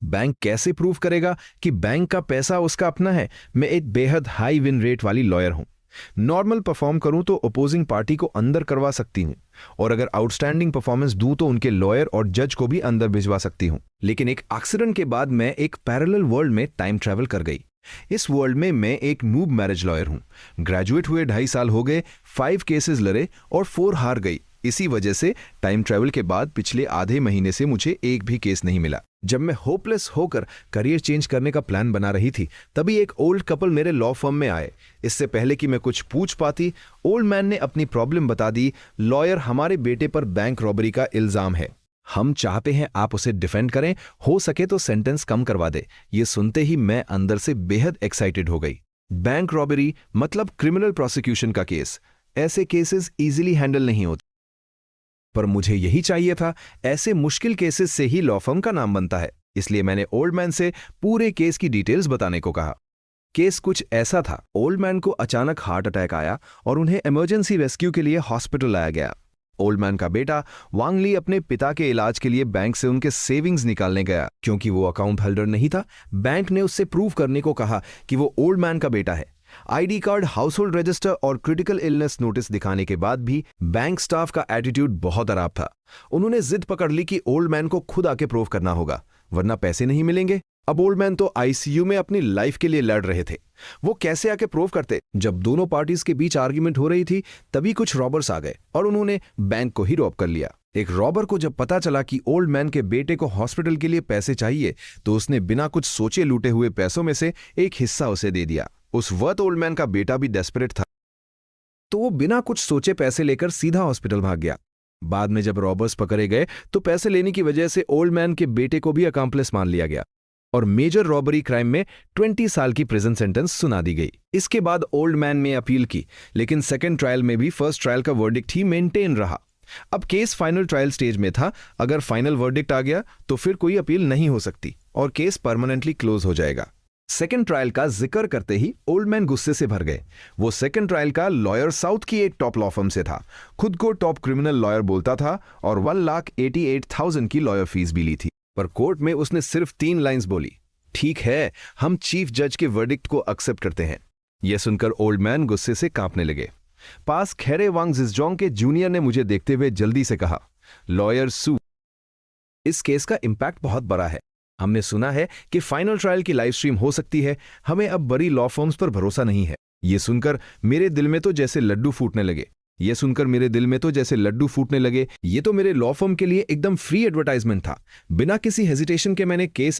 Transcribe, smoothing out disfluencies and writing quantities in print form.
Bank कैसे prove करेगा कि बैंक का पैसा उसका अपना है? मैं एक बेहद हाई विन रेट वाली लॉयर हूं। नॉर्मल परफॉर्म करूं तो अपोजिंग पार्टी को अंदर करवा सकती हूं, और अगर आउटस्टैंडिंग परफॉर्मेंस दूं तो उनके लॉयर और जज को भी अंदर भिजवा सकती हूं। लेकिन एक एक्सीडेंट के बाद मैं एक पैरेलल वर्ल्ड में टाइम ट्रैवल कर गई। इस वर्ल्ड में मैं एक नूब मैरिज लॉयर हूं। ग्रेजुएट हुए 2.5 साल हो गए, 5 केसेस लड़े और 4 हार गई। इसी वजह से टाइम ट्रैवल के बाद पिछले आधे महीने से मुझे एक भी केस नहीं मिला। जब मैं होपलेस होकर करियर चेंज करने का प्लान बना रही थी, तभी एक ओल्ड कपल मेरे लॉ फर्म में आए। इससे पहले कि मैं कुछ पूछ पाती, ओल्ड मैन ने अपनी प्रॉब्लम बता दी। लॉयर, हमारे बेटे पर बैंक रॉबरी का इल्जाम है। हम चाहते हैं आप उसे डिफेंड करें, हो सके तो सेंटेंस कम करवा दे। ये सुनते ही मैं अंदर से बेहद एक्साइटेड हो गई। बैंक रॉबरी मतलब क्रिमिनल प्रोसिक्यूशन का केस। ऐसे केसेस इजीली हैंडल नहीं होते, पर मुझे यही चाहिए था। ऐसे मुश्किल केसेस से ही लॉ फर्म का नाम बनता है। इसलिए मैंने ओल्ड मैन से पूरे केस की डिटेल्स बताने को कहा। केस कुछ ऐसा था, ओल्ड मैन को अचानक हार्ट अटैक आया और उन्हें इमरजेंसी रेस्क्यू के लिए हॉस्पिटल लाया गया। ओल्ड मैन का बेटा वांग ली अपने पिता के इलाज के लिए बैंक से उनके सेविंग्स निकालने गया। क्योंकि वो अकाउंट होल्डर नहीं था, बैंक ने उससे प्रूव करने को कहा कि वो ओल्ड मैन का बेटा है। ID card, house hold register और क्रिटिकल इलनेस नोटिस दिखाने के बाद भी बैंक स्टाफ का एटीट्यूड बहुत खराब था। उन्होंने जिद पकड़ ली कि ओल्ड मैन को खुद आके प्रूव करना होगा, वरना पैसे नहीं मिलेंगे। अब ओल्ड मैन तो आईसीयू में अपनी लाइफ के लिए लड़ रहे थे। वो कैसे आके प्रूव करते? जब दोनों पार्टीज के बीच आर्ग्यूमेंट हो रही थी, तभी कुछ रॉबर्स आ गए और उन्होंने बैंक को ही रॉब कर लिया। एक रॉबर को जब पता चला कि ओल्ड मैन के बेटे को हॉस्पिटल के लिए पैसे चाहिए, तो उसने बिना कुछ सोचे लूटे हुए पैसों में से एक हिस्सा उसे दे दिया। उस वक्त ओल्ड मैन का बेटा भी डेस्परेट था, तो वो बिना कुछ सोचे पैसे लेकर सीधा हॉस्पिटल भाग गया। बाद में जब रॉबर्स पकड़े गए, तो पैसे लेने की वजह से ओल्ड मैन के बेटे को भी अकम्प्लिस मान लिया गया और मेजर रॉबरी क्राइम में 20 साल की प्रिजन सेंटेंस सुना दी गई। इसके बाद ओल्ड मैन ने अपील की, लेकिन सेकेंड ट्रायल में भी फर्स्ट ट्रायल का वर्डिक्ट ही मेंटेन रहा। अब केस फाइनल ट्रायल स्टेज में था। अगर फाइनल वर्डिक्ट आ गया तो फिर कोई अपील नहीं हो सकती और केस परमानेंटली क्लोज हो जाएगा। सेकेंड ट्रायल का जिक्र करते ही ओल्ड मैन गुस्से से भर गए। वो सेकेंड ट्रायल का लॉयर साउथ की एक टॉप लॉ फर्म से था, खुद को टॉप क्रिमिनल लॉयर बोलता था और 1,88,000 की लॉयर फीस भी ली थी। पर कोर्ट में उसने सिर्फ 3 लाइंस बोली, ठीक है, हम चीफ जज के वर्डिक्ट को एक्सेप्ट करते हैं। यह सुनकर ओल्ड मैन गुस्से से कांपने लगे। पास खैरे वांग जिसजोंग के जूनियर ने मुझे देखते हुए जल्दी से कहा, लॉयर सू, इस केस का इंपैक्ट बहुत बड़ा है। हमने सुना है कि फाइनल ट्रायल की लाइव स्ट्रीम हो सकती है। हमें अब बड़ी लॉ फर्म्स पर भरोसा नहीं है। ये सुनकर मेरे दिल में तो जैसे लड्डू फूटने लगे। ये तो मेरे लॉ फर्म के लिए एकदम फ्री एडवर्टाइजमेंट था। बिना किसी हेजिटेशन के मैंने केस